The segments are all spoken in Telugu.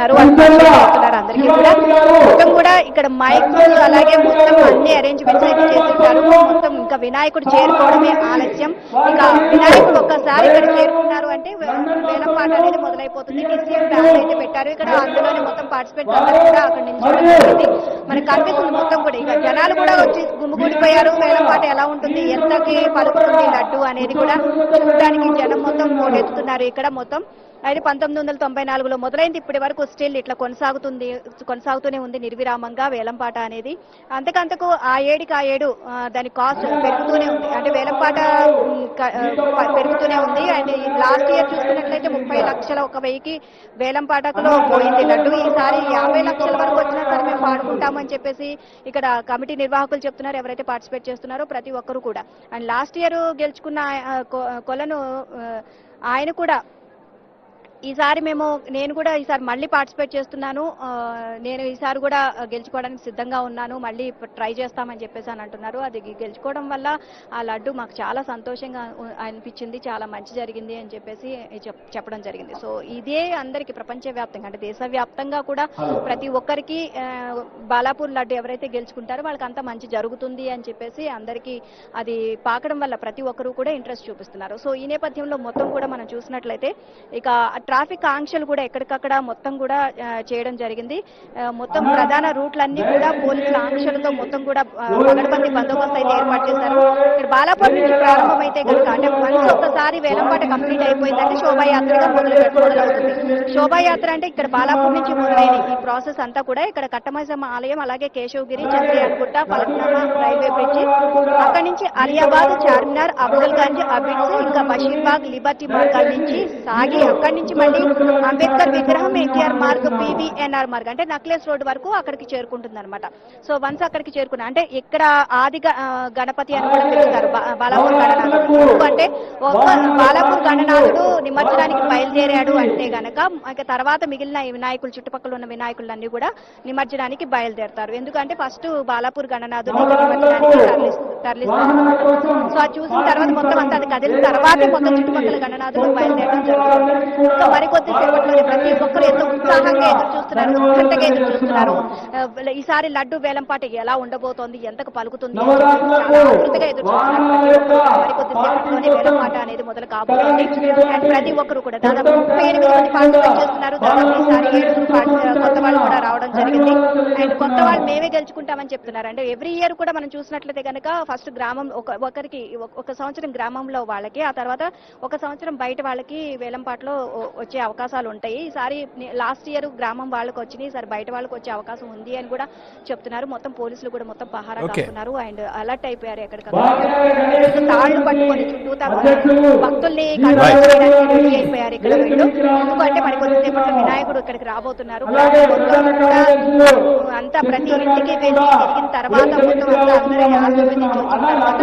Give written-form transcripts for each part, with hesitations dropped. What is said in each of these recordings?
చేస్తున్నారు, వాళ్ళు పరిచయం చేస్తున్నారు అందరికీ కూడా. మొత్తం కూడా ఇక్కడ మైక్ అలాగే మొత్తం అన్ని అరేంజ్మెంట్స్ అయితే చేస్తుంటారు. మొత్తం ఇంకా వినాయకుడు చేరుకోవడమే ఆలస్యం. ఇక వినాయకుడు ఒక్కసారి ఇక్కడ చేరుకున్నారు అంటే వేలం పాట అనేది మొదలైపోతుంది. డిసిఎం బ్యాండ్ అయితే పెట్టారు ఇక్కడ, అందులోనే మొత్తం పార్టిసిపేట్స్ అందరూ కూడా అక్కడ నిల్చోవడం జరిగింది. మనకు కనిపిస్తుంది మొత్తం కూడా ఇక జనాలు కూడా వచ్చి గుమిగూడిపోయారు. వేలం పాట ఎలా ఉంటుంది, ఎంతకి పలుకుతుంది లడ్డు అనేది కూడా చూడడానికి జనం మొత్తం పోటెత్తుతున్నారు ఇక్కడ మొత్తం. అయితే 1994లో మొదలైంది, ఇప్పటి వరకు స్టిల్ ఇట్లా కొనసాగుతూనే ఉంది నిర్విరామంగా వేలంపాట అనేది. అంతకంతకు ఆ ఏడు దాని కాస్ట్ పెరుగుతూనే ఉంది, అంటే వేలంపాట పెరుగుతూనే ఉంది. అండ్ లాస్ట్ ఇయర్ చూసుకున్నట్లయితే 30 లక్షల 1,000కి వేలంపాటలో పోయింది లడ్డు. ఈసారి 50 లక్షల వరకు వచ్చినా సరే మేము పాడుకుంటామని చెప్పేసి ఇక్కడ కమిటీ నిర్వాహకులు చెప్తున్నారు, ఎవరైతే పార్టిసిపేట్ చేస్తున్నారో ప్రతి ఒక్కరు కూడా. అండ్ లాస్ట్ ఇయర్ గెలుచుకున్న కొలను ఆయన కూడా నేను కూడా ఈసారి మళ్ళీ పార్టిసిపేట్ చేస్తున్నాను, నేను ఈసారి కూడా గెలుచుకోవడానికి సిద్ధంగా ఉన్నాను, మళ్ళీ ట్రై చేస్తామని చెప్పేసి అని అంటున్నారు. అది గెలుచుకోవడం వల్ల ఆ లడ్డు మాకు చాలా సంతోషంగా అనిపించింది, చాలా మంచి జరిగింది అని చెప్పేసి చెప్పడం జరిగింది. సో ఇదే అందరికీ ప్రపంచవ్యాప్తంగా అంటే దేశవ్యాప్తంగా కూడా ప్రతి ఒక్కరికి బాలాపూర్ లడ్డు ఎవరైతే గెలుచుకుంటారో వాళ్ళకి అంతా మంచి జరుగుతుంది అని చెప్పేసి అందరికీ అది పాకడం వల్ల ప్రతి ఒక్కరు కూడా ఇంట్రెస్ట్ చూపిస్తున్నారు. సో ఈ నేపథ్యంలో మొత్తం కూడా మనం చూసినట్లయితే ఇక ట్రాఫిక్ ఆంక్షలు కూడా ఎక్కడికక్కడ మొత్తం కూడా చేయడం జరిగింది. మొత్తం ప్రధాన రూట్లన్నీ కూడా పోలీసుల ఆంక్షలతో మొత్తం కూడా పగడబందీ బందోబస్తు అయితే ఏర్పాటు చేశారు. ఇక్కడ బాలాపూర్ నుంచి ప్రారంభమైతే కనుక అంటే వన్స్ ఒక్కసారి వేలంపాట కంప్లీట్ అయిపోయిందంటే శోభాయాత్రగా మొదలవుతుంది. శోభాయాత్ర అంటే ఇక్కడ బాలాపూర్ నుంచి మొదలైన ఈ ప్రాసెస్ అంతా కూడా ఇక్కడ కట్టమైసమ్మ ఆలయం, అలాగే కేశవగిరి, చంద్రయాన్గుట్ట, ఫలక్నామా రైల్వే బ్రిడ్జి, అక్కడి నుంచి అలియాబాద్, చార్మినార్, అఫ్జల్గంజ్, అబిడ్స్, ఇంకా బషీర్బాగ్, లిబర్టీ మార్గాల నుంచి సాగి అక్కడి నుంచి మళ్ళీ అంబేద్కర్ విగ్రహం, ఎన్టీఆర్ మార్గ్, పివిఎన్ఆర్ మార్గ్ అంటే నక్లెస్ రోడ్ వరకు అక్కడికి చేరుకుంటుంది అనమాట. సో వన్స్ అక్కడికి చేరుకున్నా అంటే ఇక్కడ ఆది గణపతి అని కూడా పిలుస్తారు బాలాపూర్ గణనాథుడు. ఎందుకంటే బాలాపూర్ గణనాథుడు నిమజ్జనానికి బయలుదేరాడు అంటే గనక ఇక తర్వాత మిగిలిన వినాయకులు చుట్టుపక్కల ఉన్న వినాయకులన్నీ కూడా నిమజ్జనానికి బయలుదేరతారు. ఎందుకంటే ఫస్ట్ బాలాపూర్ గణనాథుడిని నిమజ్జనానికి తరలిస్తారు. సో అది చూసిన తర్వాత మొత్తం అంతా అది కదిలిన తర్వాతే మొత్తం చుట్టుపక్కల గణనాథులు బయలుదేరడం జరుగుతుంది. ఇంకా మరికొద్ది సేపట్లోనే ప్రతి ఒక్కరు ఎంతో ఉత్సాహంగా ఎదురు చూస్తున్నారు, ఉత్కంఠగా ఎదురు చూస్తున్నారు. ఈసారి లడ్డు వేలంపాట ఎలా ఉండబోతోంది, ఎంతకు పలుకుతుంది, చాలా ఆతృతగా ఎదురు చూస్తున్నారు. మరికొద్ది సేపట్లోనే వేలంపాట అనేది మొదలు కాబోతుంది. అండ్ ప్రతి ఒక్కరు కూడా దాదాపు 38 మంది పార్టిసిపేట్ చేస్తున్నారు. దాదాపు ఈసారి 7 కొత్త వాళ్ళు కూడా రావడం జరిగింది. అండ్ కొత్త వాళ్ళు మేమే గెలుచుకుంటామని చెప్తున్నారు. అంటే ఎవ్రీ ఇయర్ కూడా మనం చూసినట్లయితే కనుక ఫస్ట్ గ్రామం ఒకరికి ఒక సంవత్సరం గ్రామంలో వాళ్ళకి, ఆ తర్వాత ఒక సంవత్సరం బయట వాళ్ళకి వేలంపాటలో వచ్చే అవకాశాలు ఉంటాయి. ఈసారి లాస్ట్ ఇయర్ గ్రామం వాళ్ళకి వచ్చినాయి, ఈసారి బయట వాళ్ళకి వచ్చే అవకాశం ఉంది అని కూడా చెప్తున్నారు. మొత్తం పోలీసులు కూడా మొత్తం పహారా కాస్తున్నారు అండ్ అలర్ట్ అయిపోయారు. ఎక్కడికక్కడ తాళ్లు పట్టుకొని చుట్టూతా భక్తుల్ని రెడీ అయిపోయారు ఇక్కడ వీళ్ళు. ఎందుకంటే మరి కొద్దిసేపట్లో వినాయకుడు ఇక్కడికి రాబోతున్నారు. అంతా ప్రతి ఇంటికి వెళ్ళి తిరిగిన తర్వాత మొత్తం అంతా అందరూ ఆశీర్వదించి వచ్చిన తర్వాత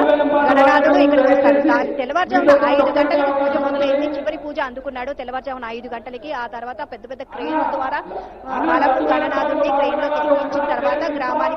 గణనాథుడు ఇక్కడికి వస్తారు. తెల్లవారుజామున 5 గంటలకు పూజ మొదలైంది, చివరి పూజ అందుకున్నాడు తెల్లవారుజామున 5 గంటలకి. ఆ తర్వాత పెద్ద పెద్ద క్రెయిన్ ద్వారా బాలాపూర్ గణనాథుడిని క్రెయిన్ లో తిరిగించిన తర్వాత గ్రామానికి